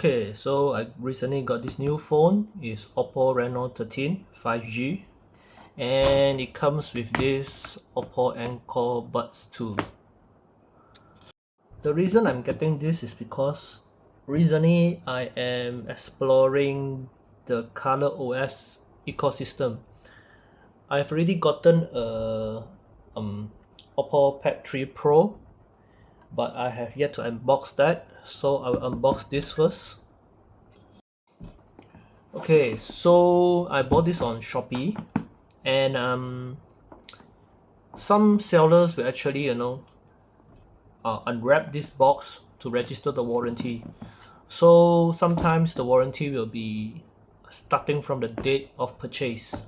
Okay, so I recently got this new phone. It's Oppo Reno13 5G, and it comes with this Oppo Encore Buds 2. The reason I'm getting this is because recently I am exploring the Color OS ecosystem. I've already gotten a Oppo Pad 3 Pro, but I have yet to unbox that, so I will unbox this first. Okay, so I bought this on Shopee, and some sellers will actually unwrap this box to register the warranty. So sometimes the warranty will be starting from the date of purchase.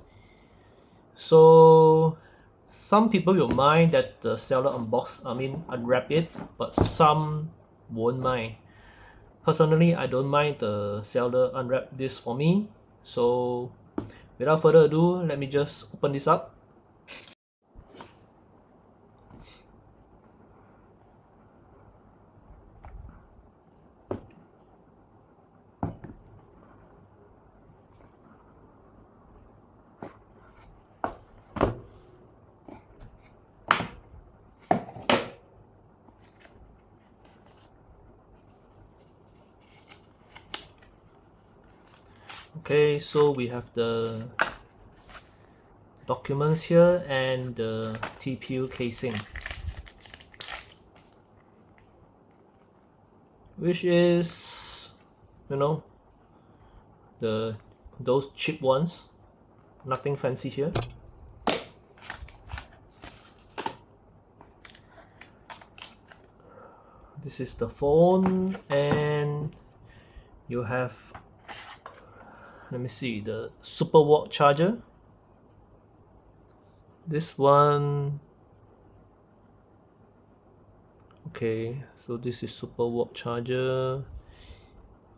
So some people will mind that the seller unwrap it, but some won't mind. Personally, I don't mind the seller unwrap this for me. So without further ado, let me just open this up. Okay, so we have the documents here and the TPU casing, which is those cheap ones, nothing fancy here. This is the phone, and you have, let me see, the super watt charger. This one, okay, so this is super watt charger.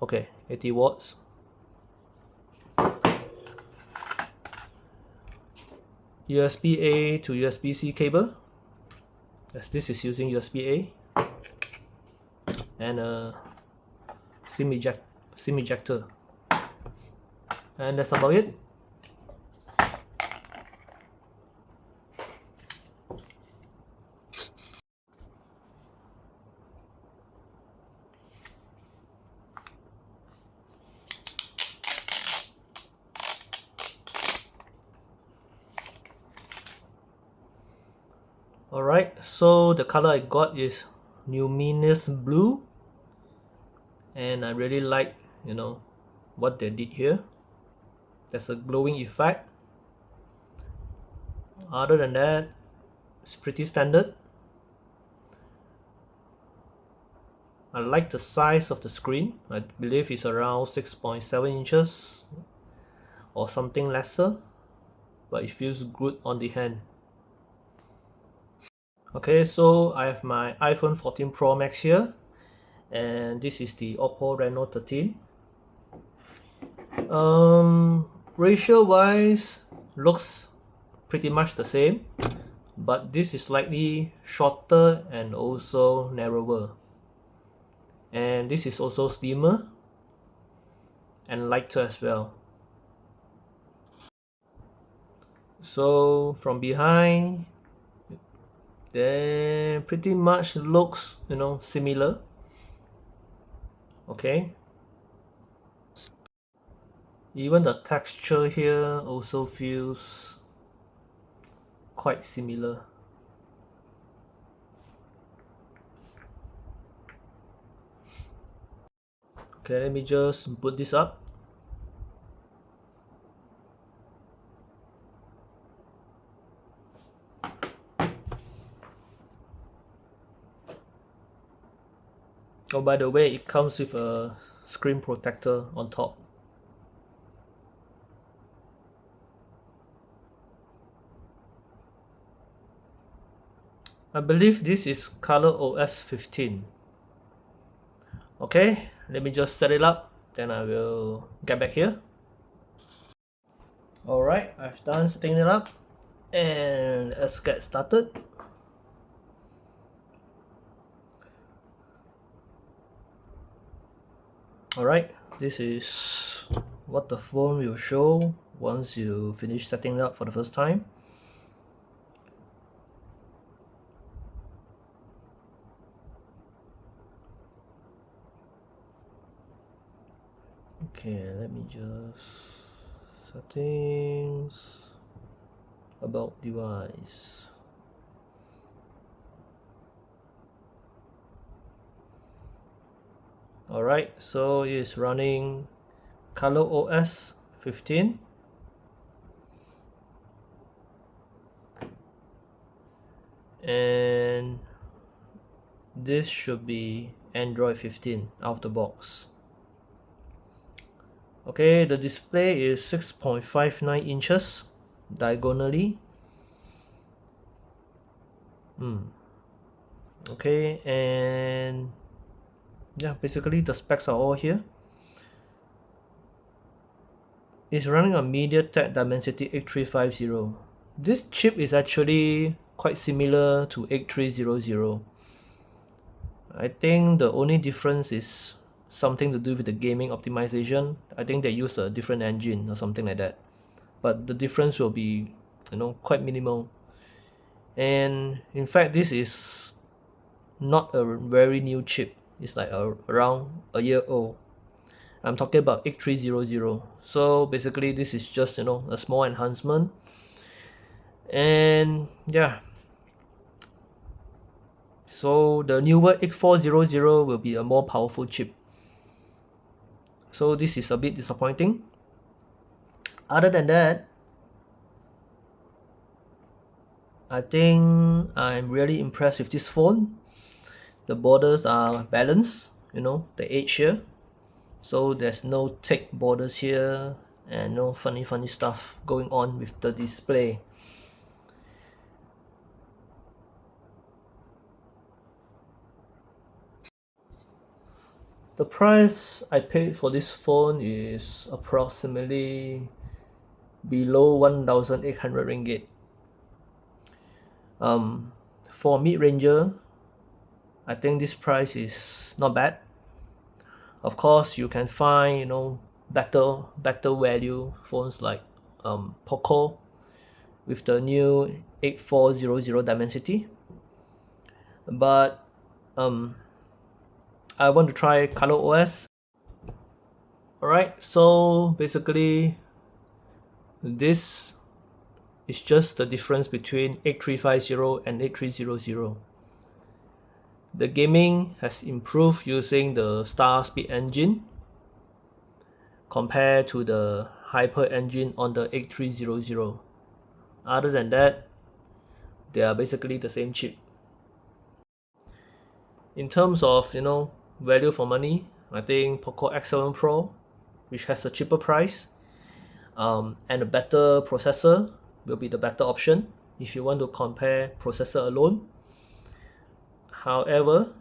Okay, 80 watts. USB-A to USB-C cable, as this is using USB-A, and a SIM ejector, and that's about it. Alright, so the color I got is luminous blue, and I really like what they did here. There's a glowing effect. Other than that, it's pretty standard. I like the size of the screen. I believe it's around 6.7 inches or something lesser, but it feels good on the hand. Okay, so I have my iPhone 14 Pro Max here, and this is the Oppo Reno13. Ratio wise, looks pretty much the same, but this is slightly shorter and also narrower, and this is also slimmer and lighter as well. So from behind, they pretty much looks similar. Okay, even the texture here also feels quite similar. Okay, let me just boot this up. Oh, by the way, it comes with a screen protector on top. I believe this is Color OS 15. Okay, let me just set it up, then I will get back here. Alright, I've done setting it up, and let's get started. Alright, this is what the phone will show once you finish setting it up for the first time. Okay, let me just settings, about device. Alright, so it's running ColorOS 15. And this should be Android 15 out of the box. Okay, the display is 6.59 inches diagonally. Okay, and yeah, basically the specs are all here. It's running a MediaTek Dimensity 8350. This chip is actually quite similar to 8300. I think the only difference is something to do with the gaming optimization. I think they use a different engine or something like that. But the difference will be, quite minimal. And in fact, this is not a very new chip. It's like around a year old. I'm talking about 8300. So basically, this is just a small enhancement. And yeah, so the newer 8400 will be a more powerful chip. So this is a bit disappointing. Other than that, I think I'm really impressed with this phone. The borders are balanced, the edge here. So there's no thick borders here and no funny stuff going on with the display. The price I paid for this phone is approximately below 1,800 ringgit. For mid-ranger, I think this price is not bad. Of course, you can find better value phones like Poco with the new 8400 Dimensity, but I want to try ColorOS. Alright, so basically this is just the difference between 8350 and 8300. The gaming has improved using the Star Speed engine compared to the Hyper engine on the 8300. Other than that, they are basically the same chip. In terms of value for money, I think Poco X7 Pro, which has a cheaper price and a better processor, will be the better option if you want to compare processor alone. However,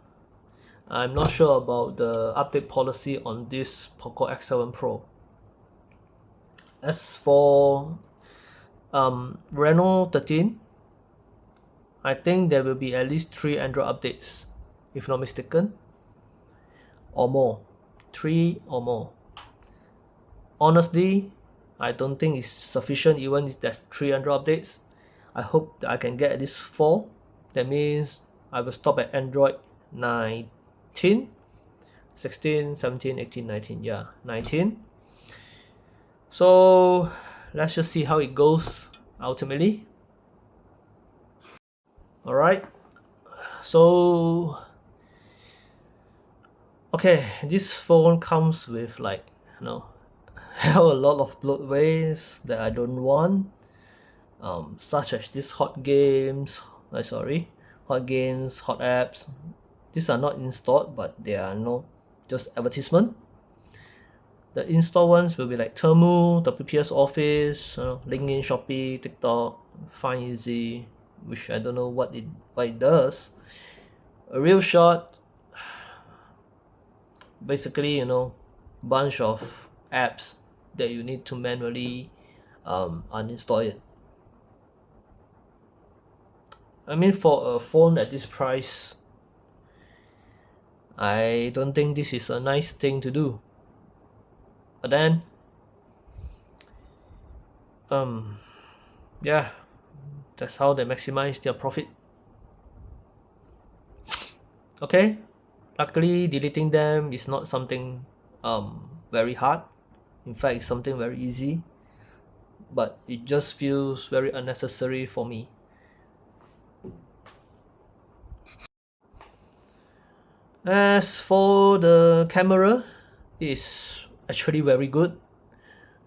I'm not sure about the update policy on this Poco X7 Pro. As for Reno13, I think there will be at least 3 Android updates, if not mistaken, or more. 3 or more. Honestly, I don't think it's sufficient even if there's 3 Android updates. I hope that I can get at least 4. That means I will stop at Android 19, 16, 17, 18, 19. Yeah, 19. So let's just see how it goes ultimately. Alright, so okay, this phone comes with hell a lot of bloatwares that I don't want, such as these hot games, hot apps. These are not installed, but they are just advertisement. The install ones will be like Temu, WPS Office, LinkedIn, Shopee, TikTok, Find Easy, which I don't know what it does. A real shot, basically bunch of apps that you need to manually uninstall it. I mean, for a phone at this price, I don't think this is a nice thing to do. But then yeah, that's how they maximize their profit. Okay, luckily deleting them is not something very hard. In fact, it's something very easy, but it just feels very unnecessary for me. As for the camera, it's actually very good.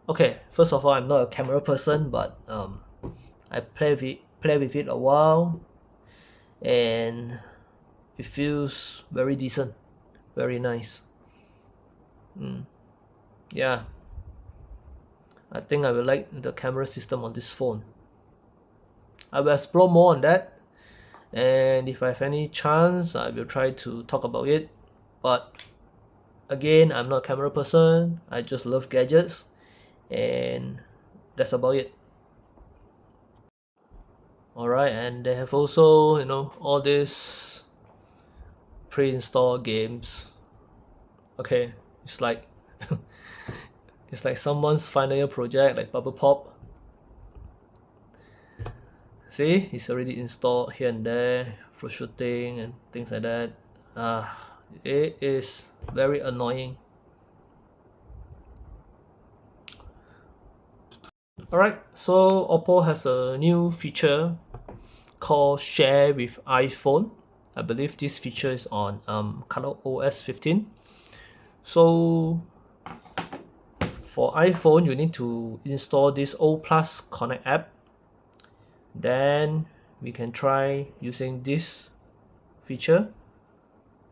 Okay, first of all, I'm not a camera person, but I play with it a while, and it feels very decent, very nice. Yeah, I think I will like the camera system on this phone. I will explore more on that, and if I have any chance, I will try to talk about it. But again, I'm not a camera person. I just love gadgets, and that's about it. Alright, and they have also, all these pre-installed games. Okay, it's like it's like someone's final year project, like Bubble Pop. See, it's already installed here and there for shooting and things like that. It is very annoying. Alright, so Oppo has a new feature called Share with iPhone. I believe this feature is on ColorOS 15. So for iPhone, you need to install this O Plus Connect app. Then we can try using this feature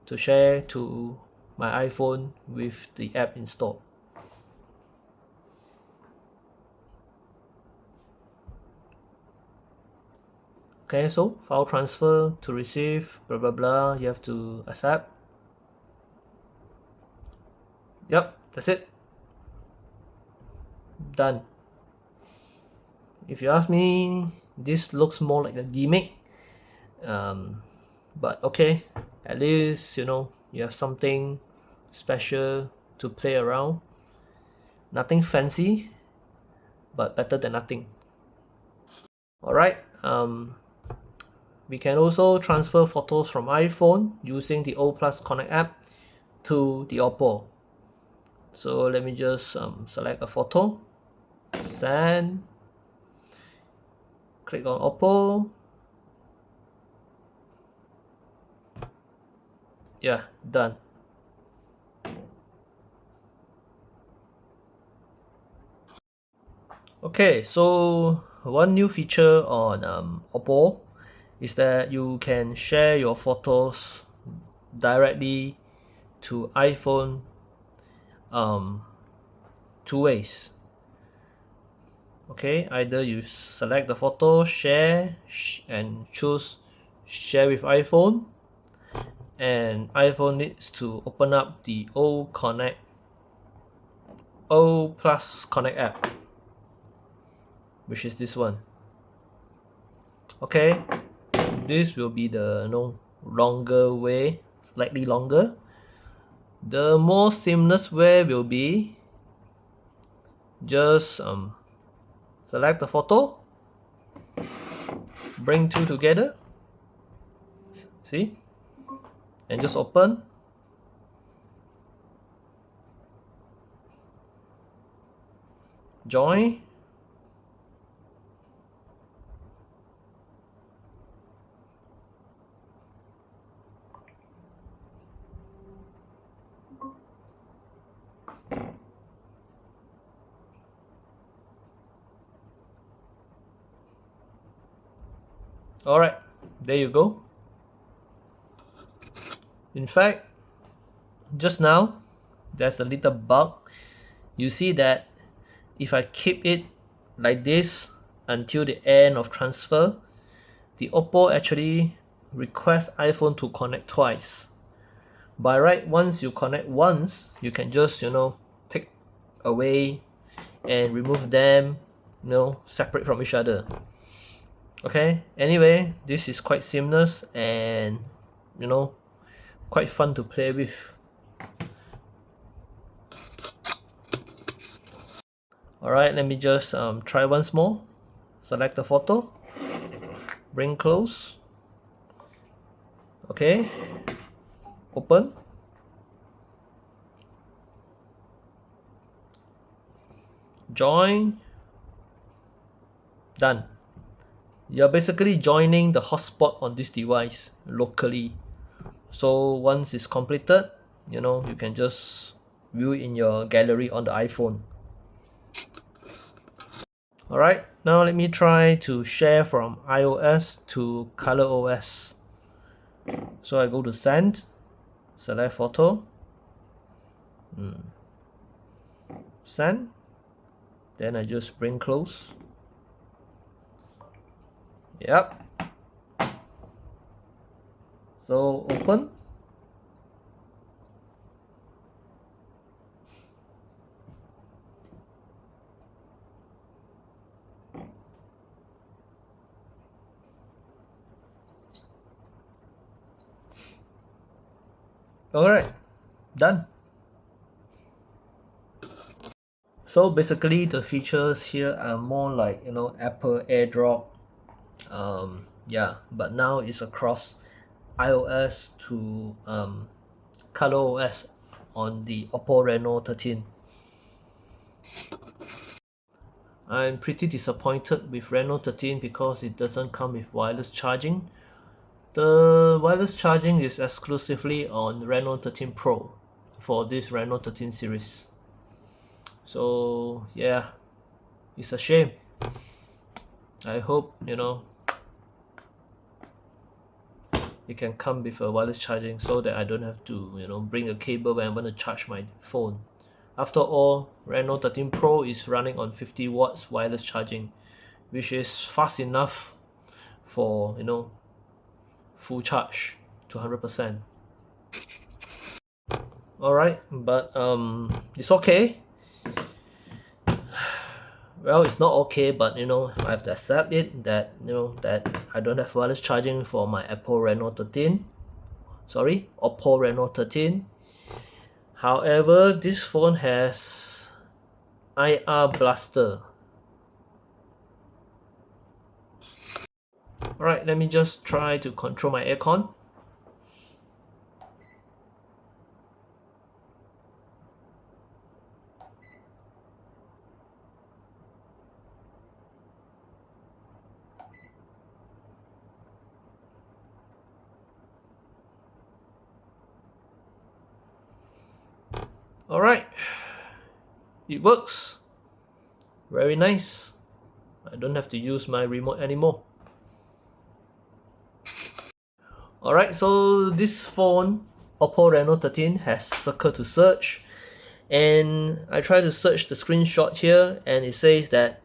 to share to my iPhone with the app installed. Okay, so file transfer to receive, blah blah blah, you have to accept. Yep, that's it. Done. If you ask me, this looks more like a gimmick. But okay, at least you have something special to play around. Nothing fancy, but better than nothing. Alright, we can also transfer photos from iPhone using the O Plus Connect app to the Oppo. So let me just select a photo, send, click on Oppo. Yeah, done. Okay, so one new feature on Oppo is that you can share your photos directly to iPhone two ways. Okay, either you select the photo, share, and choose share with iPhone, and iPhone needs to open up the O Plus Connect app, which is this one. Okay, this will be the longer way, slightly longer. The more seamless way will be just select the photo, bring two together, see, and just open. Join. Alright, there you go. In fact, just now, there's a little bug. You see that if I keep it like this until the end of transfer, the Oppo actually requests iPhone to connect twice. By right, once you connect once, you can just take away and remove them, separate from each other. Okay, anyway, this is quite seamless and quite fun to play with. Alright, let me just try once more. Select the photo, bring close, okay, open, join, done. You're basically joining the hotspot on this device locally. So once it's completed, you can just view in your gallery on the iPhone. Alright, now let me try to share from iOS to ColorOS. So I go to Send, select photo, send, then I just bring close. Yep. So open. Alright, done. So basically the features here are more like Apple AirDrop, yeah, but now it's across iOS to ColorOS on the Oppo Reno13. I'm pretty disappointed with Reno13 because it doesn't come with wireless charging. The wireless charging is exclusively on Reno13 Pro for this Reno13 series. So yeah, it's a shame. I hope it can come with a wireless charging so that I don't have to bring a cable when I want to charge my phone. After all, Reno13 Pro is running on 50 watts wireless charging, which is fast enough for full charge to 100%. Alright, but it's okay. Well, it's not okay, but I have to accept it that that I don't have wireless charging for my Oppo Reno13. However, this phone has IR blaster. Alright, let me just try to control my aircon. Alright, it works. Very nice. I don't have to use my remote anymore. Alright, so this phone, Oppo Reno13, has circle to search, and I try to search the screenshot here, and it says that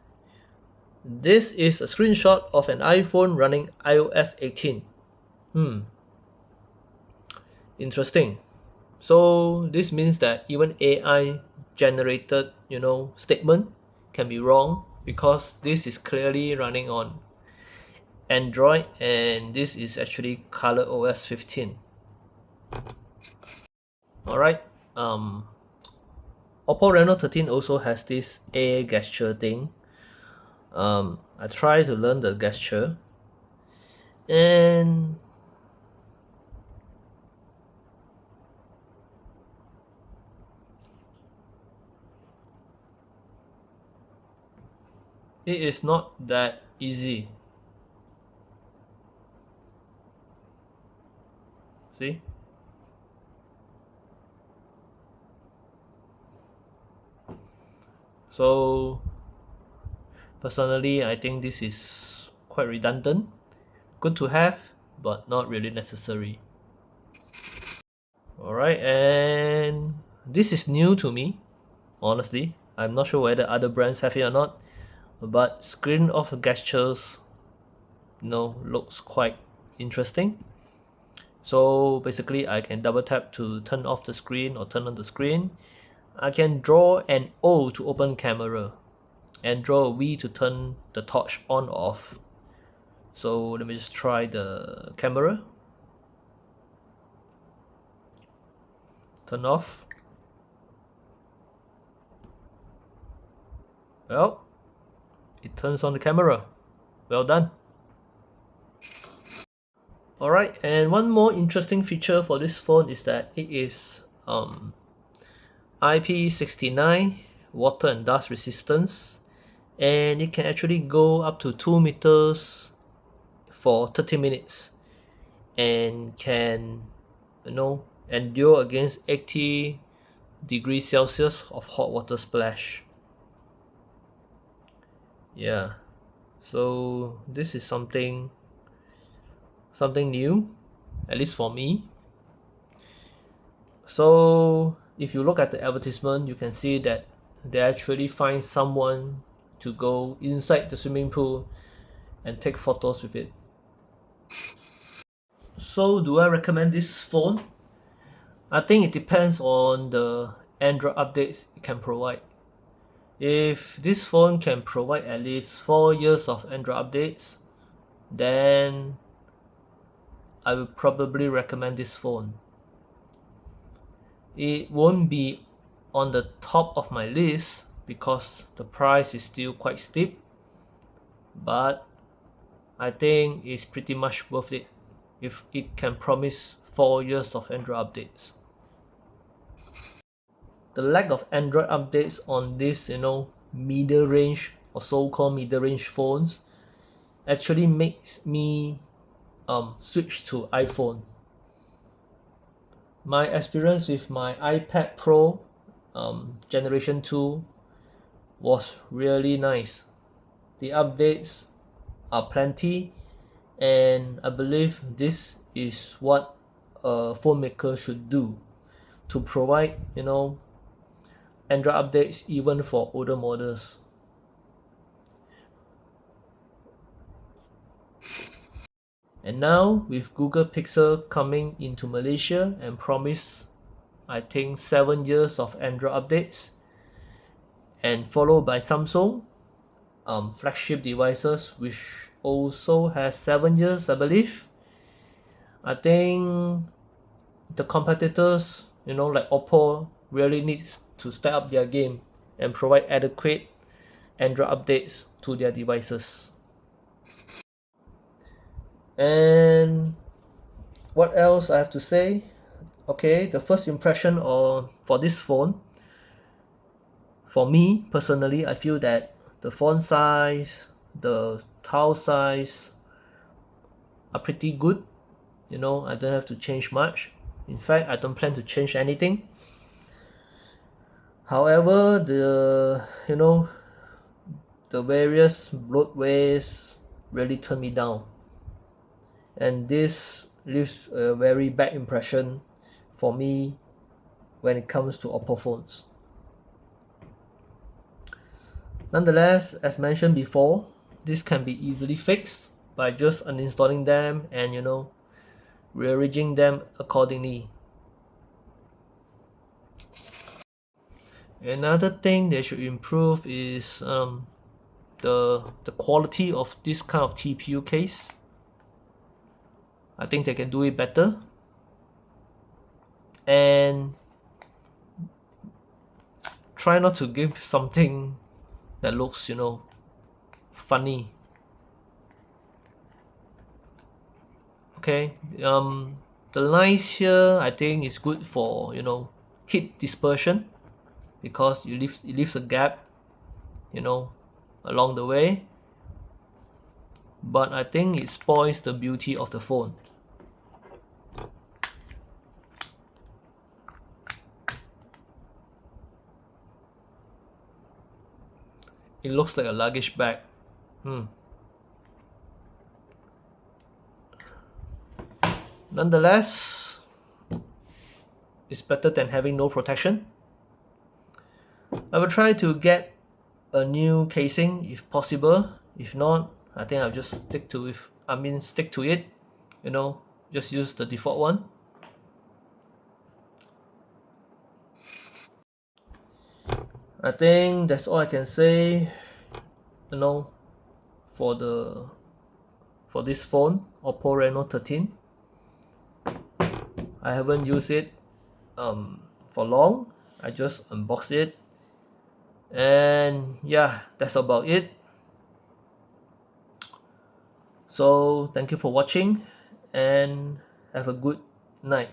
this is a screenshot of an iPhone running iOS 18. Interesting. So this means that even AI generated statement can be wrong, because this is clearly running on Android and this is actually ColorOS 15. Alright, Oppo Reno13 also has this A gesture thing. I try to learn the gesture, and it is not that easy. See? So personally, I think this is quite redundant. Good to have, but not really necessary. Alright, and this is new to me, honestly. I'm not sure whether other brands have it or not, but screen off gestures looks quite interesting. So basically I can double tap to turn off the screen or turn on the screen. I can draw an O to open camera and draw a V to turn the torch on or off. So let me just try the camera. Turn off. Well, it turns on the camera. Well done. Alright, and one more interesting feature for this phone is that it is IP69 water and dust resistance, and it can actually go up to 2 meters for 30 minutes and can endure against 80 degrees Celsius of hot water splash. Yeah, so this is something new, at least for me. So if you look at the advertisement, you can see that they actually find someone to go inside the swimming pool and take photos with it. So do I recommend this phone? I think it depends on the Android updates it can provide. If this phone can provide at least 4 years of Android updates, then I will probably recommend this phone. It won't be on the top of my list because the price is still quite steep, but I think it's pretty much worth it if it can promise 4 years of Android updates. The lack of Android updates on this, middle range or so-called middle range phones actually makes me switch to iPhone. My experience with my iPad Pro Generation 2 was really nice. The updates are plenty, and I believe this is what a phone maker should do to provide, Android updates even for older models. And now with Google Pixel coming into Malaysia and promise, I think 7 years of Android updates, and followed by Samsung flagship devices which also has 7 years, I believe. I think the competitors, like Oppo, really needs to step up their game and provide adequate Android updates to their devices. And what else I have to say? Okay, the first impression for this phone, for me personally, I feel that the font size, the tile size are pretty good. I don't have to change much. In fact, I don't plan to change anything. However, the various bloatwares really turn me down, and this leaves a very bad impression for me when it comes to Oppo phones. Nonetheless, as mentioned before, this can be easily fixed by just uninstalling them and rearranging them accordingly. Another thing they should improve is the quality of this kind of TPU case. I think they can do it better, and try not to give something that looks funny. Okay, the lines here I think is good for heat dispersion, because it leaves a gap along the way, but I think it spoils the beauty of the phone. It looks like a luggage bag. Nonetheless, it's better than having no protection. I will try to get a new casing if possible. If not, I think I'll just stick to it. Just use the default one. I think that's all I can say. For this phone, Oppo Reno13. I haven't used it for long. I just unboxed it, And yeah, that's about it. So thank you for watching and have a good night.